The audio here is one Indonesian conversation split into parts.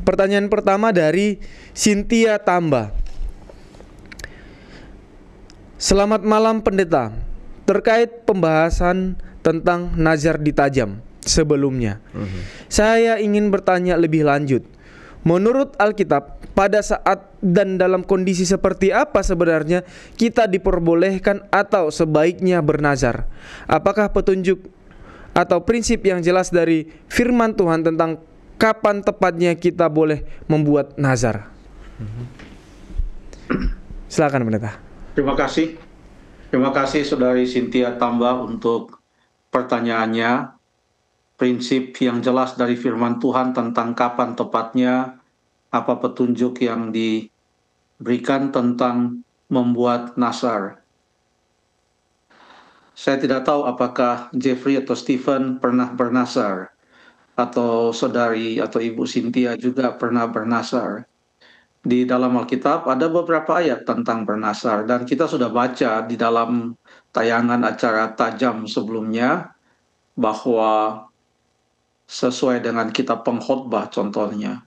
Pertanyaan pertama dari Cynthia Tamba. Selamat malam pendeta. Terkait pembahasan tentang nazar ditajam sebelumnya, saya ingin bertanya lebih lanjut. Menurut Alkitab, pada saat dan dalam kondisi seperti apa sebenarnya kita diperbolehkan atau sebaiknya bernazar? Apakah petunjuk atau prinsip yang jelas dari firman Tuhan tentang kapan tepatnya kita boleh membuat nazar? Silakan pendeta. Terima kasih. Terima kasih Saudari Cynthia Tamba untuk pertanyaannya. Prinsip yang jelas dari firman Tuhan tentang kapan tepatnya, apa petunjuk yang diberikan tentang membuat nazar. Saya tidak tahu apakah Jeffrey atau Stephen pernah bernazar, atau Saudari atau Ibu Cynthia juga pernah bernazar. Di dalam Alkitab ada beberapa ayat tentang bernazar, dan kita sudah baca di dalam tayangan acara Tajam sebelumnya, bahwa sesuai dengan kitab Pengkhotbah contohnya,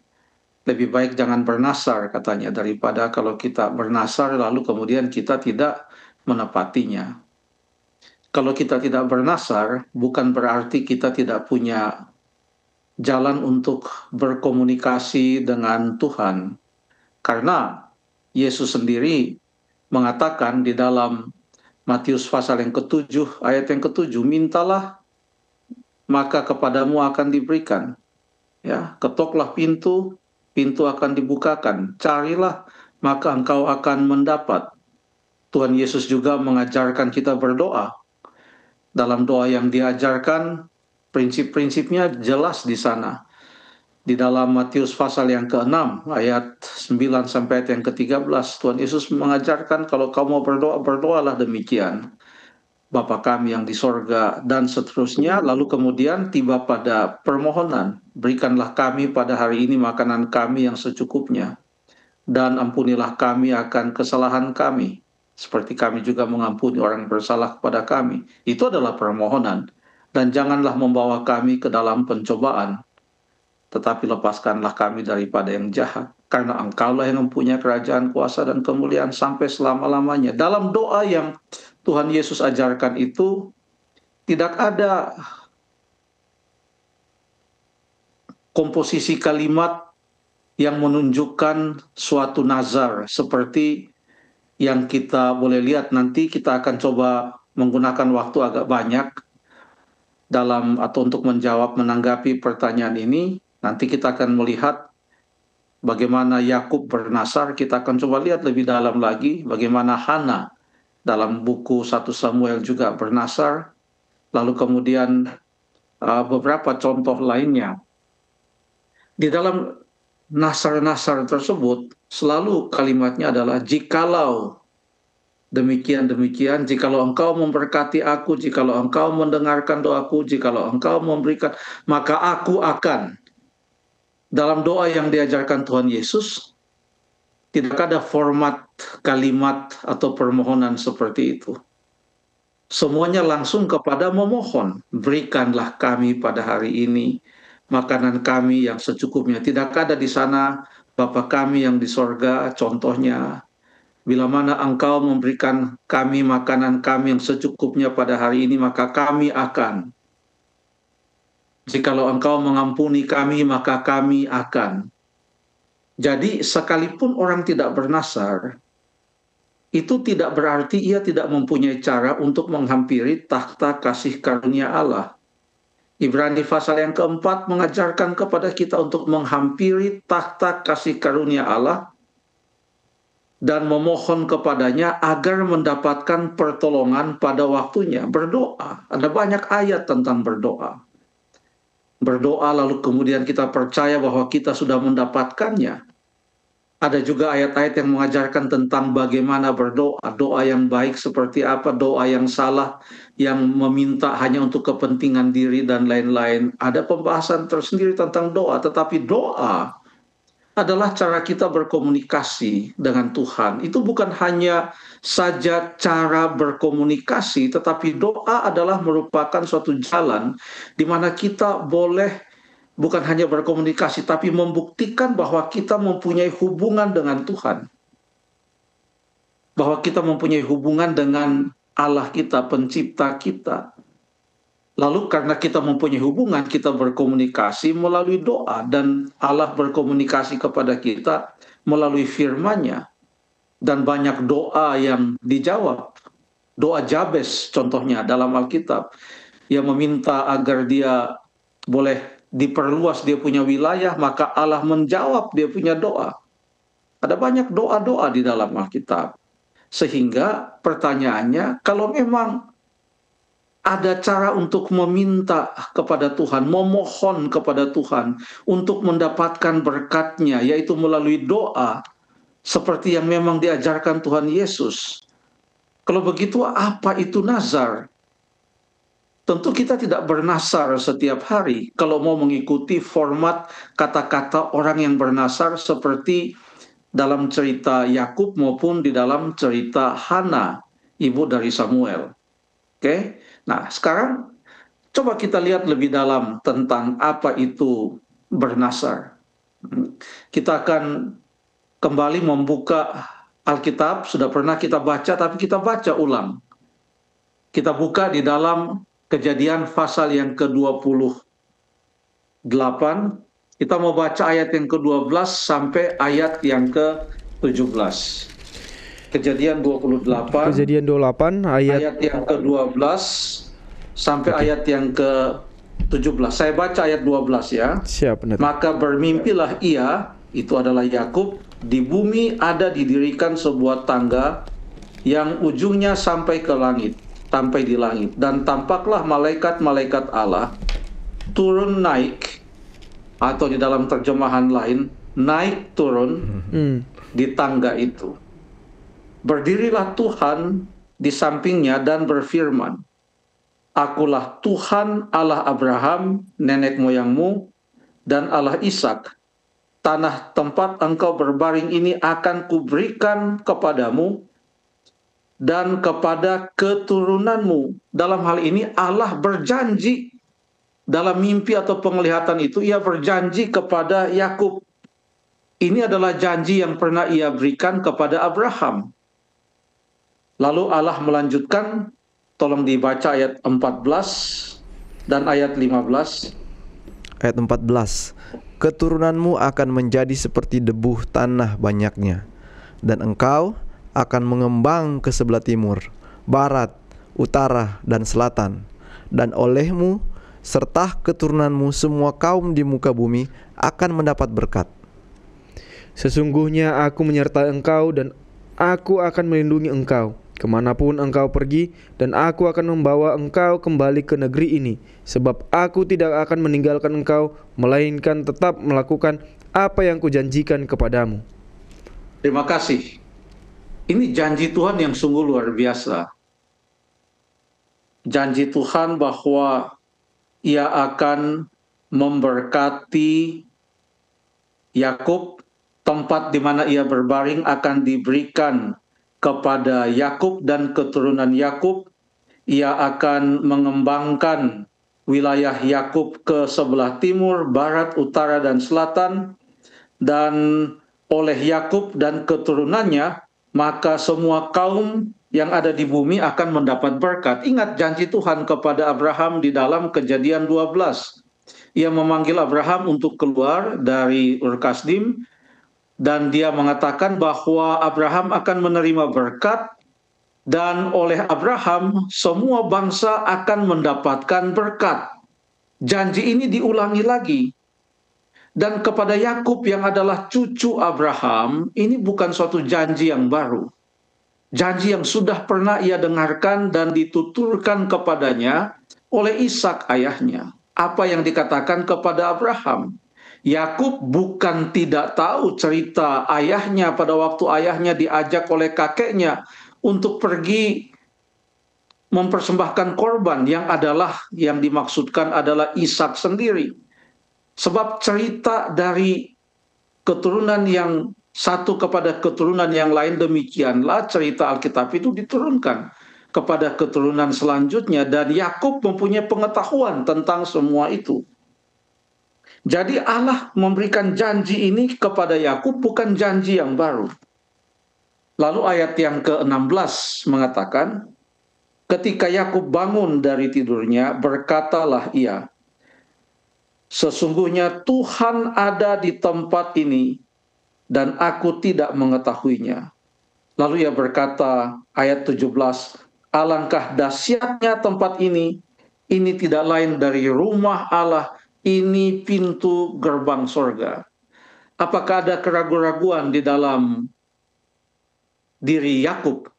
lebih baik jangan bernazar katanya, daripada kalau kita bernazar lalu kemudian kita tidak menepatinya. Kalau kita tidak bernazar, bukan berarti kita tidak punya jalan untuk berkomunikasi dengan Tuhan. Karena Yesus sendiri mengatakan di dalam Matius pasal yang ke-7, ayat yang ke-7, mintalah maka kepadamu akan diberikan. Ya, ketoklah pintu, pintu akan dibukakan. Carilah, maka engkau akan mendapat. Tuhan Yesus juga mengajarkan kita berdoa. Dalam doa yang diajarkan, prinsip-prinsipnya jelas di sana. Di dalam Matius pasal yang ke-6, ayat 9 sampai ayat yang ke-13, Tuhan Yesus mengajarkan kalau kau mau berdoa, berdoalah demikian. Bapa kami yang di sorga, dan seterusnya. Lalu kemudian tiba pada permohonan, berikanlah kami pada hari ini makanan kami yang secukupnya, dan ampunilah kami akan kesalahan kami, seperti kami juga mengampuni orang yang bersalah kepada kami. Itu adalah permohonan. Dan janganlah membawa kami ke dalam pencobaan, tetapi lepaskanlah kami daripada yang jahat. Karena engkaulah yang mempunyai kerajaan, kuasa, dan kemuliaan sampai selama-lamanya. Dalam doa yang Tuhan Yesus ajarkan itu, tidak ada komposisi kalimat yang menunjukkan suatu nazar seperti yang kita boleh lihat. Nanti kita akan coba menggunakan waktu agak banyak dalam atau untuk menanggapi pertanyaan ini. Nanti kita akan melihat bagaimana Yakub bernazar. Kita akan coba lihat lebih dalam lagi bagaimana Hana dalam buku 1 Samuel juga bernazar. Lalu kemudian beberapa contoh lainnya. Di dalam nazar-nazar tersebut selalu kalimatnya adalah jikalau demikian, jikalau engkau memberkati aku, jikalau engkau mendengarkan doaku, jikalau engkau memberikan, maka aku akan. Dalam doa yang diajarkan Tuhan Yesus, tidak ada format kalimat atau permohonan seperti itu. Semuanya langsung kepada memohon. Berikanlah kami pada hari ini makanan kami yang secukupnya. Tidak ada di sana Bapa kami yang di sorga, contohnya. Bila mana engkau memberikan kami makanan kami yang secukupnya pada hari ini, maka kami akan. Jikalau engkau mengampuni kami, maka kami akan. Jadi sekalipun orang tidak bernazar, itu tidak berarti ia tidak mempunyai cara untuk menghampiri takhta kasih karunia Allah. Ibrani pasal yang ke-4 mengajarkan kepada kita untuk menghampiri takhta kasih karunia Allah dan memohon kepadanya agar mendapatkan pertolongan pada waktunya. Berdoa, ada banyak ayat tentang berdoa. Berdoa lalu kemudian kita percaya bahwa kita sudah mendapatkannya. Ada juga ayat-ayat yang mengajarkan tentang bagaimana berdoa, doa yang baik seperti apa, doa yang salah, yang meminta hanya untuk kepentingan diri dan lain-lain. Ada pembahasan tersendiri tentang doa, tetapi doa adalah cara kita berkomunikasi dengan Tuhan. Itu bukan hanya saja cara berkomunikasi, tetapi doa adalah merupakan suatu jalan di mana kita boleh bukan hanya berkomunikasi, tapi membuktikan bahwa kita mempunyai hubungan dengan Tuhan. Bahwa kita mempunyai hubungan dengan Allah kita, pencipta kita. Lalu karena kita mempunyai hubungan, kita berkomunikasi melalui doa. Dan Allah berkomunikasi kepada kita melalui firman-Nya. Dan banyak doa yang dijawab. Doa Jabez contohnya dalam Alkitab. Yang meminta agar dia boleh diperluas dia punya wilayah, maka Allah menjawab dia punya doa. Ada banyak doa-doa di dalam Alkitab. Sehingga pertanyaannya, kalau memang ada cara untuk meminta kepada Tuhan, memohon kepada Tuhan untuk mendapatkan berkat-Nya, yaitu melalui doa, seperti yang memang diajarkan Tuhan Yesus. Kalau begitu, apa itu nazar? Tentu kita tidak bernasar setiap hari. Kalau mau mengikuti format kata-kata orang yang bernasar seperti dalam cerita Yakub maupun di dalam cerita Hana, ibu dari Samuel. Oke? Nah, sekarang coba kita lihat lebih dalam tentang apa itu bernasar. Kita akan kembali membuka Alkitab, sudah pernah kita baca, tapi kita baca ulang. Kita buka di dalam Kejadian pasal yang ke-28. Kita mau baca ayat yang ke-12 sampai ayat yang ke-17. Kejadian 28. Kejadian 28 ayat yang ke-12 sampai ayat yang ke-17. Saya baca ayat 12 ya. Siap, pendeta. Maka bermimpilah ia, itu adalah Yakub, di bumi ada didirikan sebuah tangga yang ujungnya sampai ke langit, sampai di langit. Dan tampaklah malaikat-malaikat Allah turun naik, atau di dalam terjemahan lain, naik turun di tangga itu. Berdirilah Tuhan di sampingnya dan berfirman, Akulah Tuhan Allah Abraham, nenek moyangmu, dan Allah Ishak. Tanah tempat engkau berbaring ini akan kuberikan kepadamu dan kepada keturunanmu. Dalam hal ini Allah berjanji dalam mimpi atau penglihatan itu, ia berjanji kepada Yakub. Ini adalah janji yang pernah ia berikan kepada Abraham. Lalu Allah melanjutkan, tolong dibaca ayat 14 dan ayat 15. Ayat 14. Keturunanmu akan menjadi seperti debu tanah banyaknya, dan engkau akan mengembang ke sebelah timur, barat, utara, dan selatan. Dan olehmu serta keturunanmu semua kaum di muka bumi akan mendapat berkat. Sesungguhnya aku menyertai engkau dan aku akan melindungi engkau kemanapun engkau pergi, dan aku akan membawa engkau kembali ke negeri ini, sebab aku tidak akan meninggalkan engkau, melainkan tetap melakukan apa yang kujanjikan kepadamu. Terima kasih. Ini janji Tuhan yang sungguh luar biasa. Janji Tuhan bahwa ia akan memberkati Yakub, tempat di mana ia berbaring akan diberikan kepada Yakub dan keturunan Yakub. Ia akan mengembangkan wilayah Yakub ke sebelah timur, barat, utara, dan selatan. Dan oleh Yakub dan keturunannya, maka semua kaum yang ada di bumi akan mendapat berkat. Ingat janji Tuhan kepada Abraham di dalam Kejadian 12. Ia memanggil Abraham untuk keluar dari Ur Kasdim, dan dia mengatakan bahwa Abraham akan menerima berkat, dan oleh Abraham semua bangsa akan mendapatkan berkat. Janji ini diulangi lagi. Dan kepada Yakub yang adalah cucu Abraham, ini bukan suatu janji yang baru. Janji yang sudah pernah ia dengarkan dan dituturkan kepadanya oleh Ishak ayahnya. Apa yang dikatakan kepada Abraham? Yakub bukan tidak tahu cerita ayahnya pada waktu ayahnya diajak oleh kakeknya untuk pergi mempersembahkan korban, yang dimaksudkan adalah Ishak sendiri. Sebab cerita dari keturunan yang satu kepada keturunan yang lain, demikianlah cerita Alkitab itu diturunkan kepada keturunan selanjutnya, dan Yakub mempunyai pengetahuan tentang semua itu. Jadi Allah memberikan janji ini kepada Yakub bukan janji yang baru. Lalu ayat yang ke-16 mengatakan, ketika Yakub bangun dari tidurnya, berkatalah ia, sesungguhnya Tuhan ada di tempat ini dan aku tidak mengetahuinya. Lalu ia berkata, ayat 17, alangkah dahsyatnya tempat ini tidak lain dari rumah Allah, ini pintu gerbang sorga. Apakah ada keraguan-raguan di dalam diri Yakub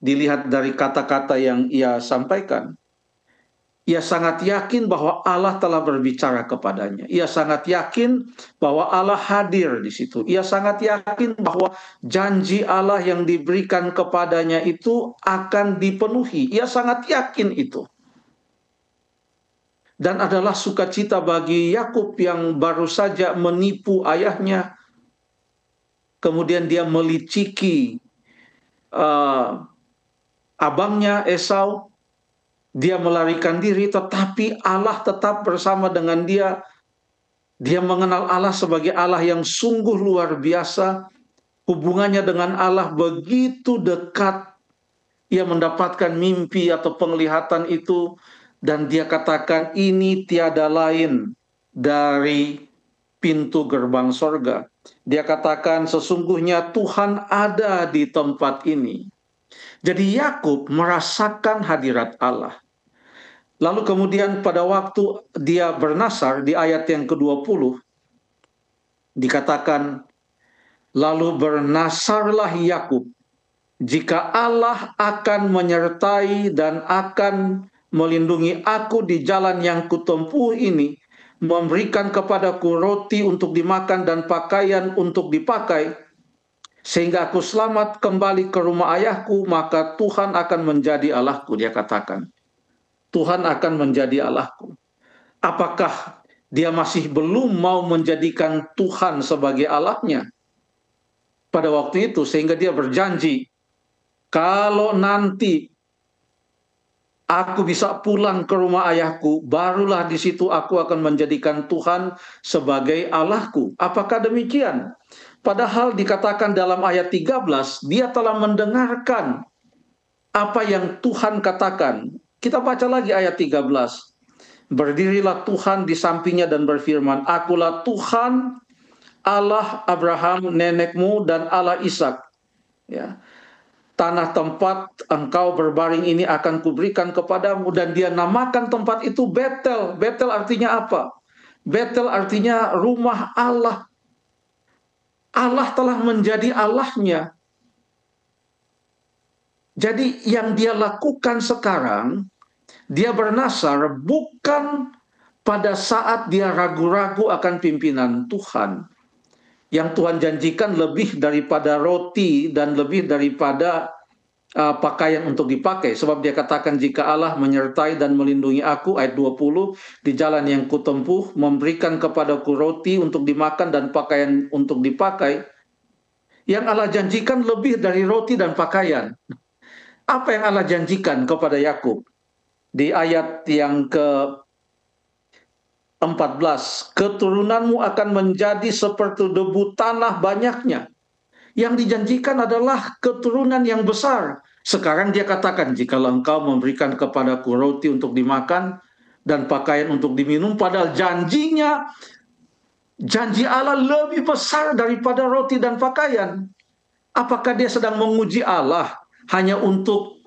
dilihat dari kata-kata yang ia sampaikan? Ia sangat yakin bahwa Allah telah berbicara kepadanya. Ia sangat yakin bahwa Allah hadir di situ. Ia sangat yakin bahwa janji Allah yang diberikan kepadanya itu akan dipenuhi. Ia sangat yakin itu. Dan adalah sukacita bagi Yakub yang baru saja menipu ayahnya. Kemudian dia meliciki abangnya Esau. Dia melarikan diri, tetapi Allah tetap bersama dengan dia. Dia mengenal Allah sebagai Allah yang sungguh luar biasa. Hubungannya dengan Allah begitu dekat. Ia mendapatkan mimpi atau penglihatan itu, dan dia katakan ini tiada lain dari pintu gerbang sorga. Dia katakan sesungguhnya Tuhan ada di tempat ini. Jadi Yakub merasakan hadirat Allah. Lalu kemudian pada waktu dia bernasar di ayat yang ke-20 dikatakan, lalu bernasarlah Yakub jika Allah akan menyertai dan akan melindungi aku di jalan yang kutempuh ini, memberikan kepadaku roti untuk dimakan dan pakaian untuk dipakai, sehingga aku selamat kembali ke rumah ayahku, maka Tuhan akan menjadi Allahku. Dia katakan, Tuhan akan menjadi Allahku. Apakah dia masih belum mau menjadikan Tuhan sebagai Allahnya pada waktu itu, sehingga dia berjanji, kalau nanti aku bisa pulang ke rumah ayahku, barulah di situ aku akan menjadikan Tuhan sebagai Allahku. Apakah demikian? Padahal dikatakan dalam ayat 13, dia telah mendengarkan apa yang Tuhan katakan. Kita baca lagi ayat 13. Berdirilah Tuhan di sampingnya dan berfirman, akulah Tuhan Allah Abraham nenekmu dan Allah Ishak. Ya. Tanah tempat engkau berbaring ini akan kuberikan kepadamu. Dan dia namakan tempat itu Betel. Betel artinya apa? Betel artinya rumah Allah. Allah telah menjadi Allahnya. Jadi yang dia lakukan sekarang, dia bernasar bukan pada saat dia ragu-ragu akan pimpinan Tuhan. Yang Tuhan janjikan lebih daripada roti dan lebih daripada pakaian untuk dipakai. Sebab dia katakan, jika Allah menyertai dan melindungi aku, ayat 20, di jalan yang kutempuh, memberikan kepadaku roti untuk dimakan dan pakaian untuk dipakai. Yang Allah janjikan lebih dari roti dan pakaian. Apa yang Allah janjikan kepada Yakub? Di ayat yang ke-14, keturunanmu akan menjadi seperti debu tanah banyaknya. Yang dijanjikan adalah keturunan yang besar. Sekarang dia katakan, jikalau engkau memberikan kepadaku roti untuk dimakan dan pakaian untuk diminum, padahal janji Allah lebih besar daripada roti dan pakaian. Apakah dia sedang menguji Allah hanya untuk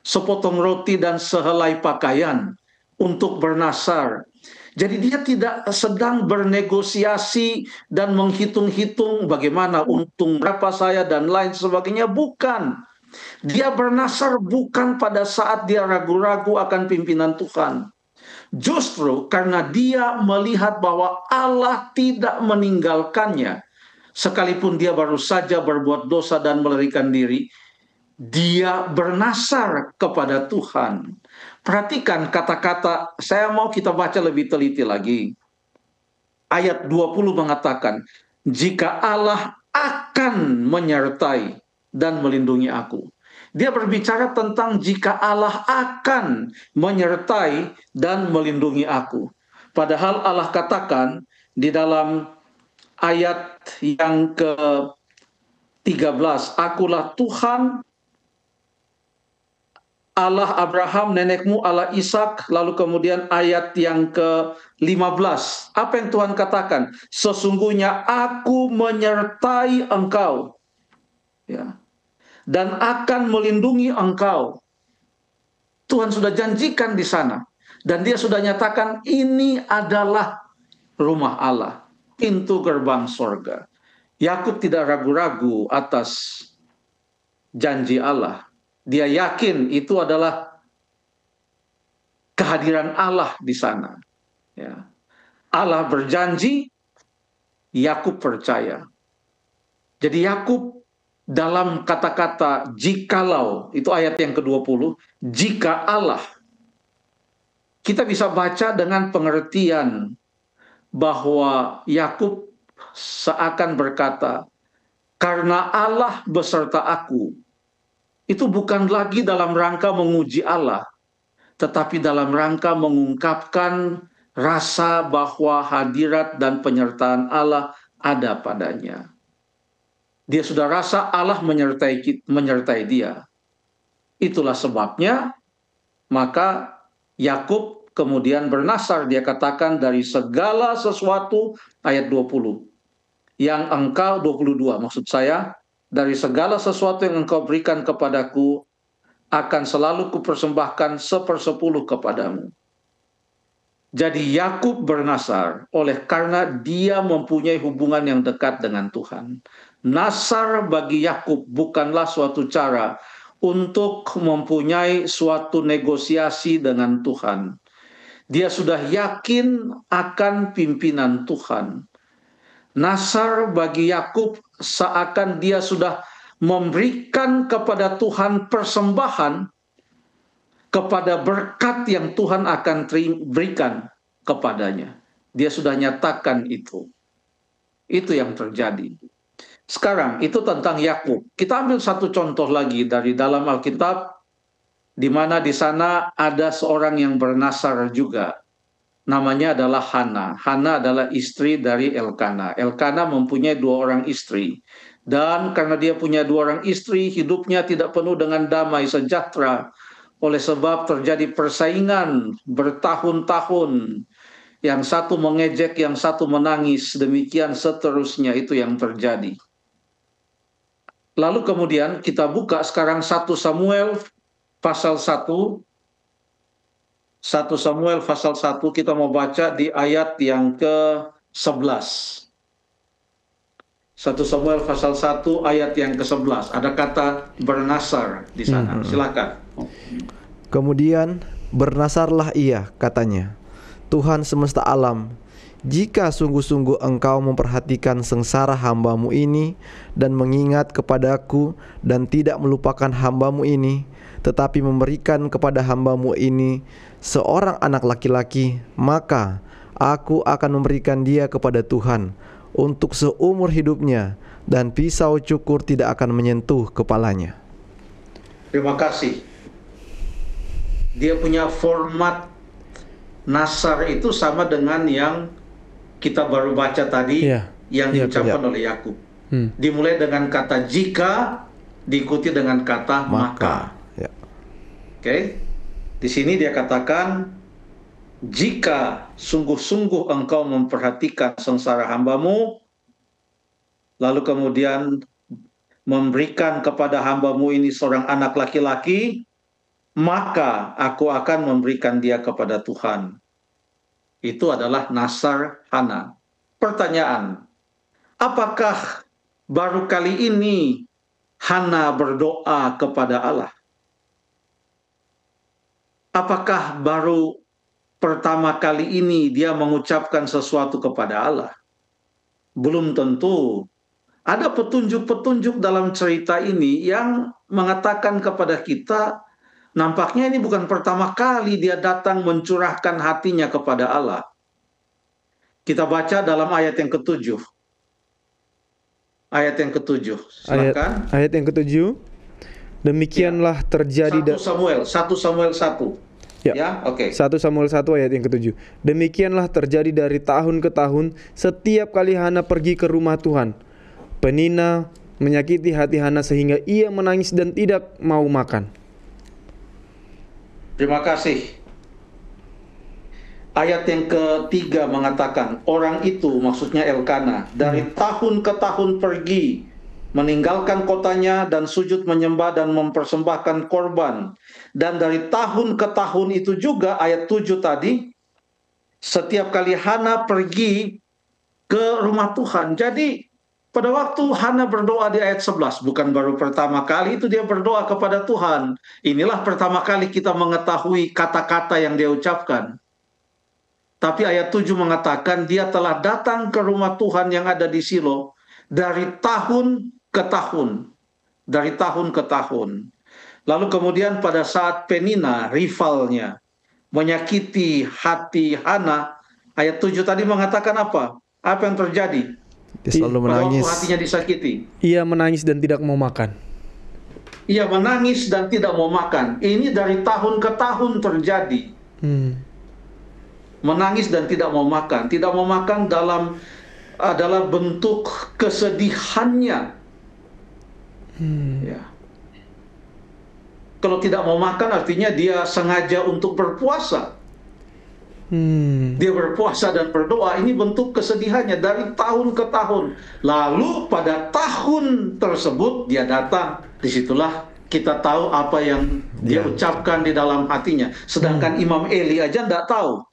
sepotong roti dan sehelai pakaian untuk bernasar? Jadi dia tidak sedang bernegosiasi dan menghitung-hitung bagaimana untung berapa saya dan lain sebagainya. Bukan. Dia bernasar bukan pada saat dia ragu-ragu akan pimpinan Tuhan. Justru karena dia melihat bahwa Allah tidak meninggalkannya, sekalipun dia baru saja berbuat dosa dan melarikan diri, dia bernasar kepada Tuhan. Perhatikan kata-kata, saya mau kita baca lebih teliti lagi. Ayat 20 mengatakan, jika Allah akan menyertai dan melindungi aku. Dia berbicara tentang jika Allah akan menyertai dan melindungi aku. Padahal Allah katakan, di dalam ayat yang ke-13, akulah Tuhan Allah Abraham, nenekmu Allah Ishak. Lalu kemudian ayat yang ke-15. Apa yang Tuhan katakan? Sesungguhnya aku menyertai engkau. Ya. Dan akan melindungi engkau. Tuhan sudah janjikan di sana. Dan dia sudah nyatakan ini adalah rumah Allah. Pintu gerbang sorga. Yakub tidak ragu-ragu atas janji Allah. Dia yakin itu adalah kehadiran Allah di sana. Ya. Allah berjanji, Yakub percaya. Jadi Yakub dalam kata-kata jikalau, itu ayat yang ke-20, jika Allah, kita bisa baca dengan pengertian bahwa Yakub seakan berkata, karena Allah beserta aku, itu bukan lagi dalam rangka menguji Allah, tetapi dalam rangka mengungkapkan rasa bahwa hadirat dan penyertaan Allah ada padanya. Dia sudah rasa Allah menyertai dia. Itulah sebabnya, maka Yakub kemudian bernasar, dia katakan dari segala sesuatu, ayat 20. Yang engkau, 22 maksud saya, dari segala sesuatu yang engkau berikan kepadaku, akan selalu kupersembahkan 1/10 kepadamu. Jadi Yakub bernasar oleh karena dia mempunyai hubungan yang dekat dengan Tuhan. Nasar bagi Yakub bukanlah suatu cara untuk mempunyai suatu negosiasi dengan Tuhan. Dia sudah yakin akan pimpinan Tuhan. Nasar bagi Yakub seakan dia sudah memberikan kepada Tuhan persembahan kepada berkat yang Tuhan akan berikan kepadanya. Dia sudah nyatakan itu. Itu yang terjadi. Sekarang itu tentang Yakub. Kita ambil satu contoh lagi dari dalam Alkitab, di mana di sana ada seorang yang bernasar juga. Namanya adalah Hana. Hana adalah istri dari Elkana. Elkana mempunyai 2 orang istri. Dan karena dia punya 2 orang istri, hidupnya tidak penuh dengan damai sejahtera. Oleh sebab terjadi persaingan bertahun-tahun. Yang satu mengejek, yang satu menangis. Demikian seterusnya, itu yang terjadi. Lalu kemudian kita buka sekarang 1 Samuel pasal 1. 1 Samuel pasal 1, kita mau baca di ayat yang ke-11. 1 Samuel pasal 1 ayat yang ke-11. Ada kata bernasar di sana. Silakan. Kemudian bernasarlah ia, katanya, Tuhan semesta alam, jika sungguh-sungguh engkau memperhatikan sengsara hamba-Mu ini dan mengingat kepadaku dan tidak melupakan hamba-Mu ini, tetapi memberikan kepada hamba-Mu ini seorang anak laki-laki, maka aku akan memberikan dia kepada Tuhan untuk seumur hidupnya, dan pisau cukur tidak akan menyentuh kepalanya. Terima kasih. Dia punya format nasar itu sama dengan yang kita baru baca tadi, yang diucapkan oleh Yakub. Dimulai dengan kata jika, diikuti dengan kata maka. Oke. Di sini dia katakan, jika sungguh-sungguh engkau memperhatikan sengsara hamba-Mu, lalu kemudian memberikan kepada hamba-Mu ini seorang anak laki-laki, maka aku akan memberikan dia kepada Tuhan. Itu adalah nasar Hana. Pertanyaan, apakah baru kali ini Hana berdoa kepada Allah? Apakah baru pertama kali ini dia mengucapkan sesuatu kepada Allah? Belum tentu. Ada petunjuk-petunjuk dalam cerita ini yang mengatakan kepada kita, nampaknya ini bukan pertama kali dia datang mencurahkan hatinya kepada Allah. Kita baca dalam ayat yang ke-7. Ayat yang ke-7. Silakan. Ayat yang ke-7. Demikianlah terjadi 1 Samuel 1. Ya, oke. 1 Samuel 1 ayat yang ke-7. Demikianlah terjadi dari tahun ke tahun setiap kali Hana pergi ke rumah Tuhan. Penina menyakiti hati Hana sehingga ia menangis dan tidak mau makan. Terima kasih. Ayat yang ketiga mengatakan, orang itu, maksudnya Elkana, dari tahun ke tahun pergi, meninggalkan kotanya dan sujud menyembah dan mempersembahkan korban. Dan dari tahun ke tahun itu juga, ayat 7 tadi, setiap kali Hana pergi ke rumah Tuhan. Jadi pada waktu Hana berdoa di ayat 11, bukan baru pertama kali itu dia berdoa kepada Tuhan. Inilah pertama kali kita mengetahui kata-kata yang dia ucapkan. Tapi ayat 7 mengatakan dia telah datang ke rumah Tuhan yang ada di Silo dari tahun ke tahun. Dari tahun ke tahun. Lalu kemudian pada saat Penina, rivalnya, menyakiti hati Hana, ayat 7 tadi mengatakan apa? Apa yang terjadi? Dia selalu Pada menangis. waktu hatinya disakiti. Ia menangis dan tidak mau makan. Ia menangis dan tidak mau makan. Ini dari tahun ke tahun terjadi. Menangis dan tidak mau makan. Tidak mau makan adalah bentuk kesedihannya. Ya. Kalau tidak mau makan artinya dia sengaja untuk berpuasa. Dia berpuasa dan berdoa. Ini bentuk kesedihannya dari tahun ke tahun. Lalu pada tahun tersebut dia datang. Disitulah kita tahu apa yang dia ucapkan di dalam hatinya. Sedangkan Imam Eli aja tidak tahu.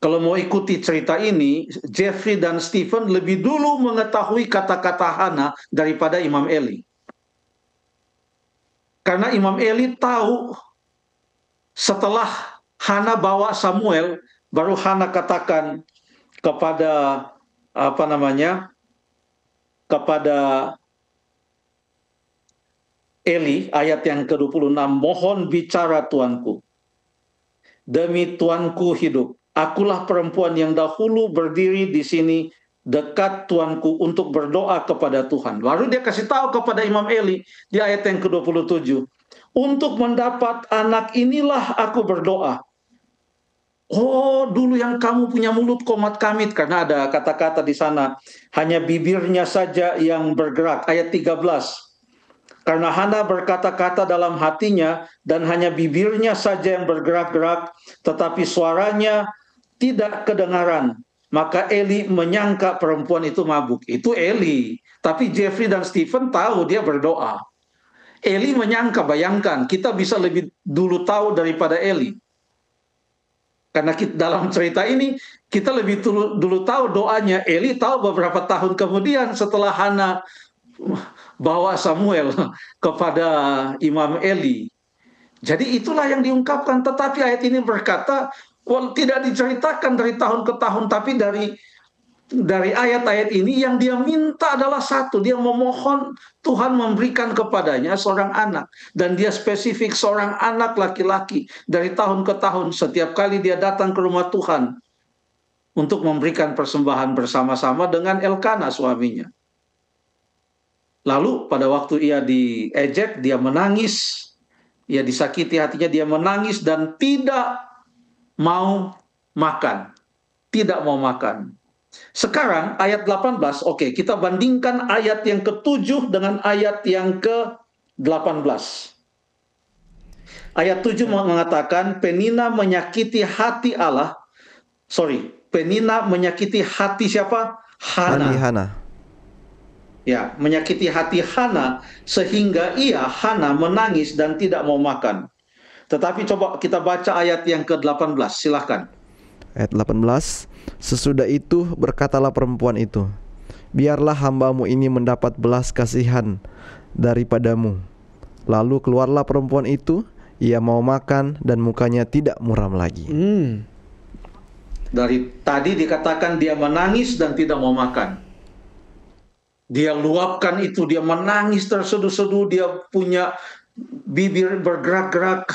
Kalau mau ikuti cerita ini, Jeffrey dan Stephen lebih dulu mengetahui kata-kata Hana daripada Imam Eli. Karena Imam Eli tahu setelah Hana bawa Samuel, baru Hana katakan kepada kepada Eli, ayat yang ke-26, mohon bicara tuanku, demi tuanku hidup. Akulah perempuan yang dahulu berdiri di sini dekat tuanku untuk berdoa kepada Tuhan. Baru dia kasih tahu kepada Imam Eli di ayat yang ke-27. Untuk mendapat anak inilah aku berdoa. Oh, dulu yang kamu punya mulut komat kamit, karena ada kata-kata di sana. Hanya bibirnya saja yang bergerak. Ayat 13. Karena Hana berkata-kata dalam hatinya dan hanya bibirnya saja yang bergerak-gerak, tetapi suaranya tidak kedengaran. Maka Eli menyangka perempuan itu mabuk. Itu Eli. Tapi Jeffrey dan Stephen tahu dia berdoa. Eli menyangka, bayangkan, kita bisa lebih dulu tahu daripada Eli. Karena dalam cerita ini, kita lebih dulu tahu doanya. Eli tahu beberapa tahun kemudian setelah Hana bawa Samuel kepada Imam Eli. Jadi itulah yang diungkapkan. Tetapi ayat ini berkata, tidak diceritakan dari tahun ke tahun, tapi dari ayat-ayat ini yang dia minta adalah satu. Dia memohon Tuhan memberikan kepadanya seorang anak. Dan dia spesifik seorang anak laki-laki. Dari tahun ke tahun, setiap kali dia datang ke rumah Tuhan untuk memberikan persembahan bersama-sama dengan Elkana suaminya. Lalu pada waktu ia diejek, dia menangis. Ia disakiti hatinya, dia menangis dan tidak mau makan. Tidak mau makan. Sekarang ayat 18, oke, kita bandingkan ayat yang ke-7 dengan ayat yang ke-18. Ayat 7 mengatakan, Penina menyakiti hati Allah. Penina menyakiti hati siapa? Hana. Ya, menyakiti hati Hana sehingga Hana menangis dan tidak mau makan. Tetapi coba kita baca ayat yang ke-18, silahkan. Ayat 18, sesudah itu berkatalah perempuan itu, biarlah hambamu ini mendapat belas kasihan daripadamu. Lalu keluarlah perempuan itu, ia mau makan dan mukanya tidak muram lagi. Dari tadi dikatakan dia menangis dan tidak mau makan. Dia luapkan itu, dia menangis terseduh-seduh, dia punya bibir bergerak-gerak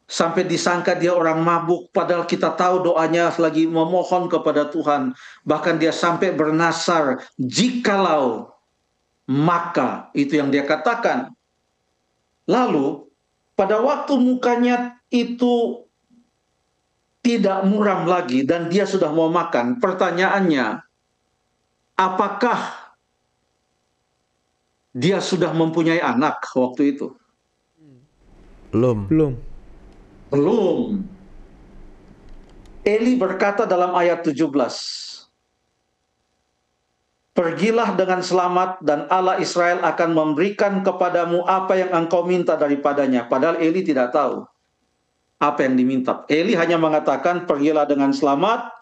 sampai disangka dia orang mabuk, padahal kita tahu doanya lagi memohon kepada Tuhan. Bahkan dia sampai bernasar, jikalau, maka, itu yang dia katakan. Lalu pada waktu mukanya itu tidak muram lagi dan dia sudah mau makan. Pertanyaannya, apakah dia sudah mempunyai anak waktu itu? Belum. Belum. Eli berkata dalam ayat 17, "Pergilah dengan selamat dan Allah Israel akan memberikan kepadamu apa yang engkau minta daripadanya." Padahal Eli tidak tahu apa yang diminta. Eli hanya mengatakan, "Pergilah dengan selamat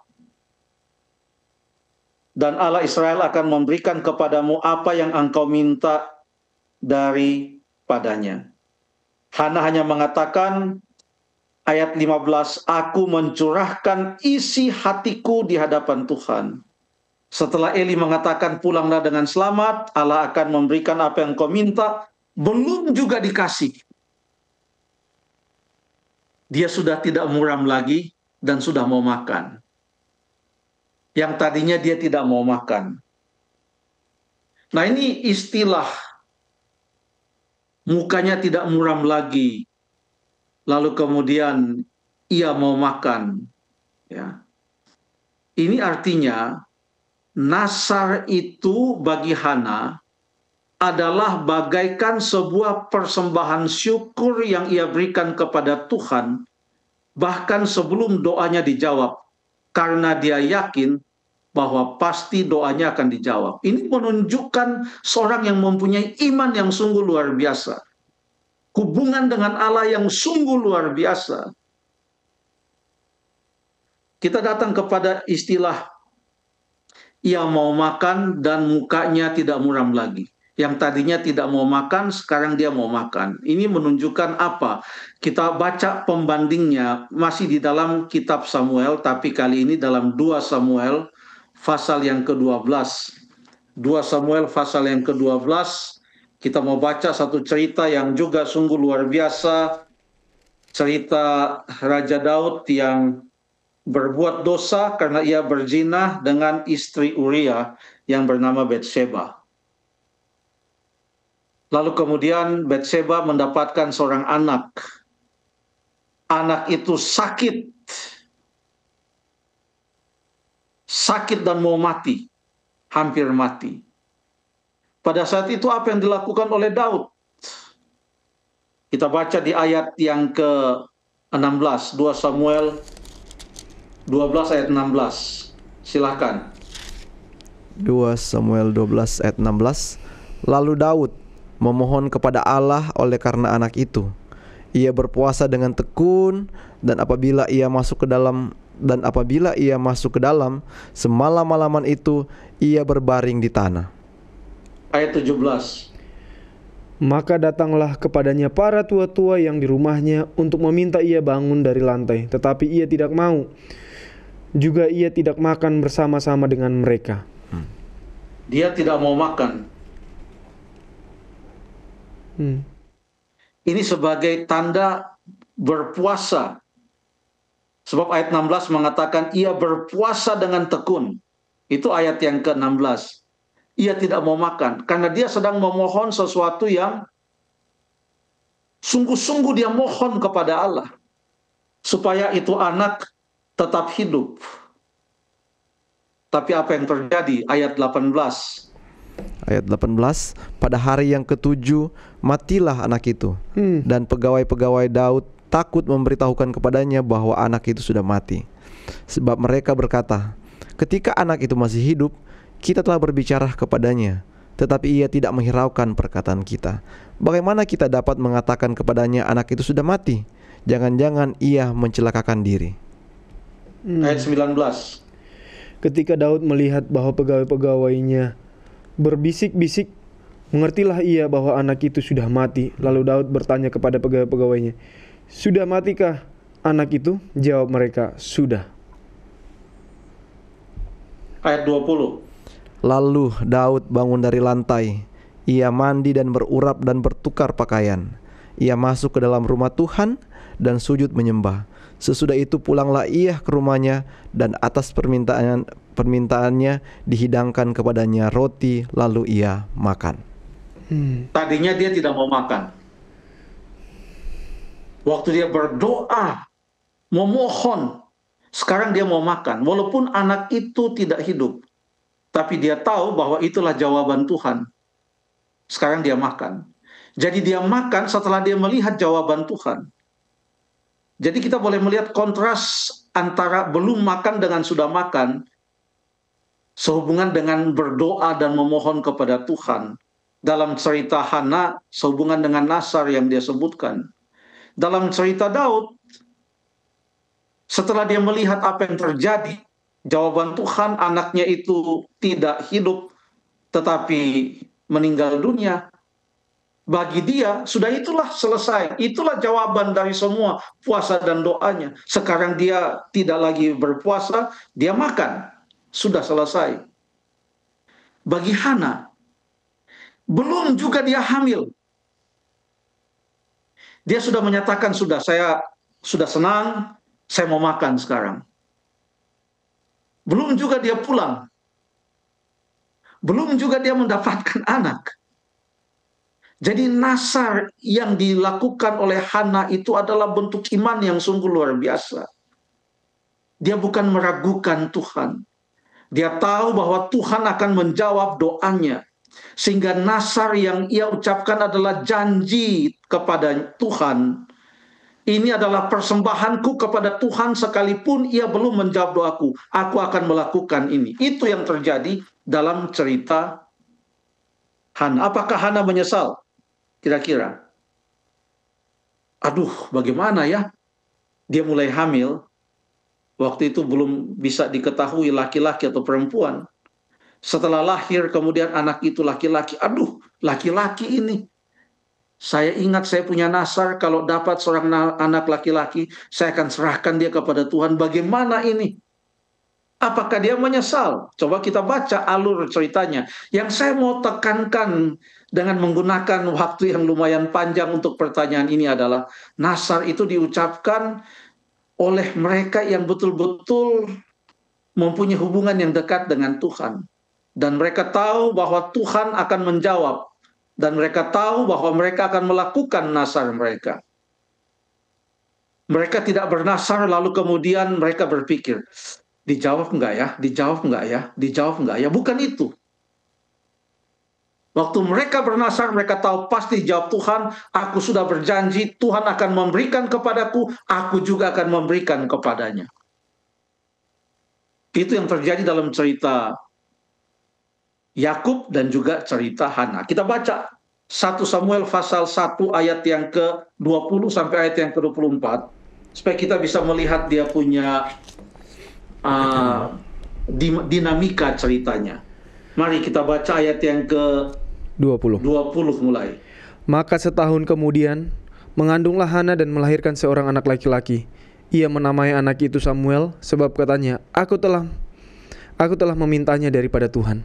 dan Allah Israel akan memberikan kepadamu apa yang engkau minta daripadanya." Hana hanya mengatakan ayat 15, "Aku mencurahkan isi hatiku di hadapan Tuhan." Setelah Eli mengatakan pulanglah dengan selamat, Allah akan memberikan apa yang kau minta, belum juga dikasih. Dia sudah tidak muram lagi dan sudah mau makan. Yang tadinya dia tidak mau makan. Nah, ini istilah mukanya tidak muram lagi, lalu kemudian ia mau makan. Ya. Ini artinya Nasar itu bagi Hana adalah bagaikan sebuah persembahan syukur yang ia berikan kepada Tuhan, bahkan sebelum doanya dijawab, karena dia yakin bahwa pasti doanya akan dijawab. Ini menunjukkan seorang yang mempunyai iman yang sungguh luar biasa, hubungan dengan Allah yang sungguh luar biasa. Kita datang kepada istilah ia mau makan dan mukanya tidak muram lagi. Yang tadinya tidak mau makan, sekarang dia mau makan. Ini menunjukkan apa? Kita baca pembandingnya masih di dalam kitab Samuel, tapi kali ini dalam 2 Samuel pasal yang ke-12. 2 Samuel pasal yang ke-12, kita mau baca satu cerita yang juga sungguh luar biasa. Cerita Raja Daud yang berbuat dosa karena ia berzina dengan istri Uria yang bernama Batseba. Lalu kemudian Batseba mendapatkan seorang anak. Anak itu sakit dan mau mati, hampir mati. Pada saat itu apa yang dilakukan oleh Daud? Kita baca di ayat yang ke-16, 2 Samuel 12 ayat 16. Silakan. 2 Samuel 12 ayat 16. Lalu Daud memohon kepada Allah oleh karena anak itu. Ia berpuasa dengan tekun dan apabila ia masuk ke dalam semalam-malaman itu ia berbaring di tanah. Ayat 17. Maka datanglah kepadanya para tua-tua yang di rumahnya untuk meminta ia bangun dari lantai, tetapi ia tidak mau. Juga ia tidak makan bersama-sama dengan mereka. Dia tidak mau makan. Ini sebagai tanda berpuasa. Sebab ayat 16 mengatakan ia berpuasa dengan tekun. Itu ayat yang ke-16. Ia tidak mau makan karena dia sedang memohon sesuatu yang sungguh-sungguh dia mohon kepada Allah supaya itu anak tetap hidup. Tapi apa yang terjadi? Ayat 18. Ayat 18, pada hari yang ke-7 matilah anak itu. Dan pegawai-pegawai Daud takut memberitahukan kepadanya bahwa anak itu sudah mati. Sebab mereka berkata, ketika anak itu masih hidup, kita telah berbicara kepadanya, tetapi ia tidak menghiraukan perkataan kita. Bagaimana kita dapat mengatakan kepadanya anak itu sudah mati? Jangan-jangan ia mencelakakan diri. Ayat 19. Ketika Daud melihat bahwa pegawai-pegawainya berbisik-bisik, mengertilah ia bahwa anak itu sudah mati. Lalu Daud bertanya kepada pegawai-pegawainya, "Sudah matikah anak itu?" Jawab mereka, "Sudah." Ayat 20. Lalu Daud bangun dari lantai. Ia mandi dan berurap dan bertukar pakaian. Ia masuk ke dalam rumah Tuhan dan sujud menyembah. Sesudah itu pulanglah ia ke rumahnya dan atas permintaannya dihidangkan kepadanya roti, lalu ia makan. Tadinya dia tidak mau makan. Waktu dia berdoa, memohon, Sekarang dia mau makan, walaupun anak itu tidak hidup, tapi dia tahu bahwa itulah jawaban Tuhan. Sekarang dia makan. Jadi dia makan setelah dia melihat jawaban Tuhan. Jadi kita boleh melihat kontras antara belum makan dengan sudah makan, sehubungan dengan berdoa dan memohon kepada Tuhan. Dalam cerita Hana, sehubungan dengan Nasar yang dia sebutkan. Dalam cerita Daud, setelah dia melihat apa yang terjadi, jawaban Tuhan, anaknya itu tidak hidup, tetapi meninggal dunia. Bagi dia, sudah itulah selesai. Itulah jawaban dari semua puasa dan doanya. Sekarang dia tidak lagi berpuasa, dia makan. Sudah selesai. Bagi Hana, belum juga dia hamil. Dia sudah menyatakan, saya sudah senang, saya mau makan sekarang. Belum juga dia pulang. Belum juga dia mendapatkan anak. Jadi nasar yang dilakukan oleh Hana itu adalah bentuk iman yang sungguh luar biasa. Dia bukan meragukan Tuhan. Dia tahu bahwa Tuhan akan menjawab doanya. Sehingga nasar yang ia ucapkan adalah janji kepada Tuhan. Ini adalah persembahanku kepada Tuhan sekalipun ia belum menjawab doaku. Aku akan melakukan ini. Itu yang terjadi dalam cerita Hana. Apakah Hana menyesal? Kira-kira. Aduh, bagaimana ya? Dia mulai hamil. Waktu itu belum bisa diketahui laki-laki atau perempuan. Setelah lahir, kemudian anak itu laki-laki. Aduh, laki-laki ini. Saya ingat saya punya nasar, kalau dapat seorang anak laki-laki, saya akan serahkan dia kepada Tuhan. Bagaimana ini? Apakah dia menyesal? Coba kita baca alur ceritanya. Yang saya mau tekankan dengan menggunakan waktu yang lumayan panjang untuk pertanyaan ini adalah, nasar itu diucapkan oleh mereka yang betul-betul mempunyai hubungan yang dekat dengan Tuhan. Dan mereka tahu bahwa Tuhan akan menjawab. Dan mereka tahu bahwa mereka akan melakukan nasar mereka. Mereka tidak bernasar lalu kemudian mereka berpikir, dijawab enggak ya? Dijawab enggak ya? Dijawab enggak ya? Bukan itu. Waktu mereka bernasar, mereka tahu pasti jawab Tuhan, aku sudah berjanji, Tuhan akan memberikan kepadaku, aku juga akan memberikan kepadanya. Itu yang terjadi dalam cerita Yakub dan juga cerita Hana. Kita baca 1 Samuel pasal 1 ayat yang ke-20 sampai ayat yang ke-24, supaya kita bisa melihat dia punya dinamika ceritanya. Mari kita baca ayat yang ke-20 mulai. Maka setahun kemudian mengandunglah Hana dan melahirkan seorang anak laki-laki. Ia menamai anak itu Samuel, sebab katanya, aku telah memintanya daripada Tuhan.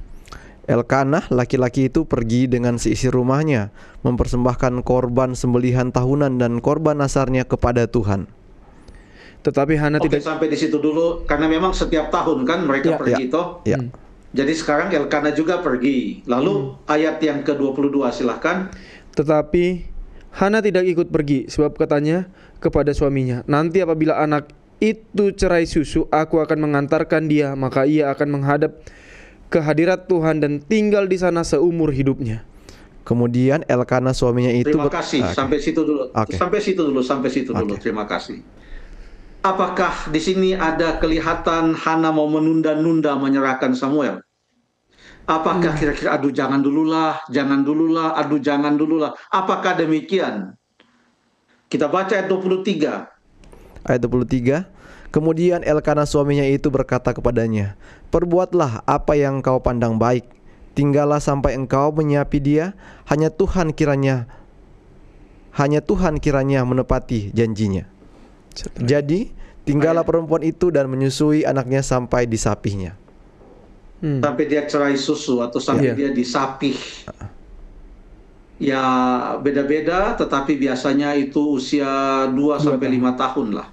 Elkanah laki-laki itu pergi dengan seisi rumahnya, mempersembahkan korban sembelihan tahunan dan korban nasarnya kepada Tuhan. Tetapi Hana tidak... Sampai di situ dulu, karena memang setiap tahun kan mereka pergi toh. Ya. Jadi sekarang Elkanah juga pergi. Lalu ayat yang ke-22 silahkan. Tetapi Hana tidak ikut pergi, sebab katanya kepada suaminya, nanti apabila anak itu cerai susu, aku akan mengantarkan dia, maka ia akan menghadap ke hadirat Tuhan dan tinggal di sana seumur hidupnya. Kemudian Elkanah suaminya itu Terima kasih. Sampai situ dulu. Sampai situ dulu. Terima kasih. Apakah di sini ada kelihatan Hana mau menunda-nunda menyerahkan Samuel? Apakah kira-kira aduh jangan dululah, aduh jangan dululah. Apakah demikian? Kita baca ayat 23. Ayat 23. Kemudian Elkanah suaminya itu berkata kepadanya, perbuatlah apa yang kau pandang baik. Tinggallah sampai engkau menyiapi dia. Hanya Tuhan kiranya menepati janjinya. Jadi tinggallah perempuan itu dan menyusui anaknya sampai disapihnya. Sampai dia cerai susu atau sampai dia disapih. Ya beda-beda, tetapi biasanya itu usia 2-5 tahun lah.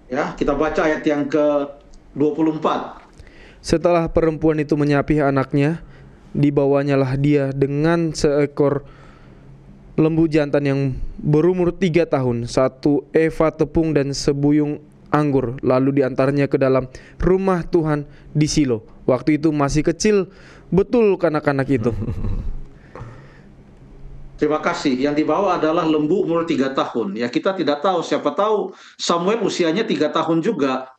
Ya, kita baca ayat yang ke-24. Setelah perempuan itu menyapih anaknya, dibawanyalah dia dengan seekor lembu jantan yang berumur 3 tahun, 1 eva tepung dan sebuyung anggur, lalu diantaranya ke dalam rumah Tuhan di Silo. Waktu itu masih kecil betul kanak-kanak itu. Terima kasih. Yang dibawa adalah lembu umur 3 tahun. Ya, kita tidak tahu, siapa tahu Samuel usianya 3 tahun juga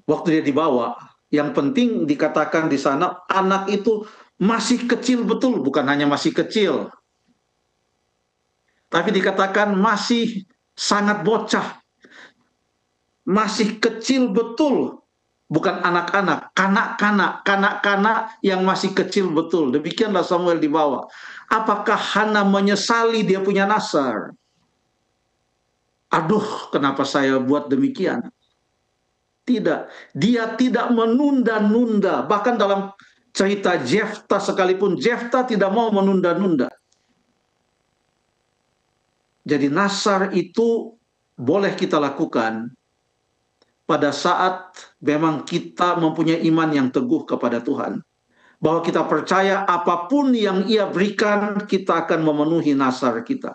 waktu dia dibawa. Yang penting dikatakan di sana anak itu masih kecil betul, bukan hanya masih kecil, tapi dikatakan masih sangat bocah, masih kecil betul, bukan anak-anak, kanak-kanak yang masih kecil betul. Demikianlah Samuel dibawa. Apakah Hana menyesali dia punya Nasar? Aduh, kenapa saya buat demikian? Tidak, dia tidak menunda-nunda. Bahkan dalam cerita Jefta sekalipun, Jefta tidak mau menunda-nunda. Jadi Nasar itu boleh kita lakukan pada saat memang kita mempunyai iman yang teguh kepada Tuhan. Bahwa kita percaya apapun yang Ia berikan, kita akan memenuhi Nasar kita.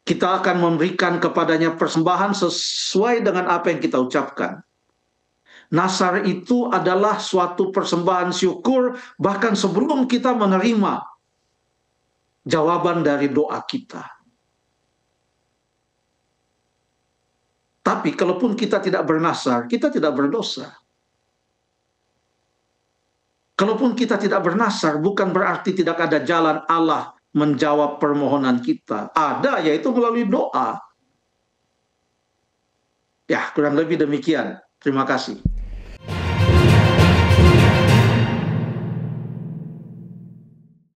Kita akan memberikan kepadanya persembahan sesuai dengan apa yang kita ucapkan. Nasar itu adalah suatu persembahan syukur bahkan sebelum kita menerima jawaban dari doa kita. Tapi kalaupun kita tidak bernasar, kita tidak berdosa. Kalaupun kita tidak bernasar, bukan berarti tidak ada jalan Allah menjawab permohonan kita. Ada, yaitu melalui doa. Ya, kurang lebih demikian. Terima kasih.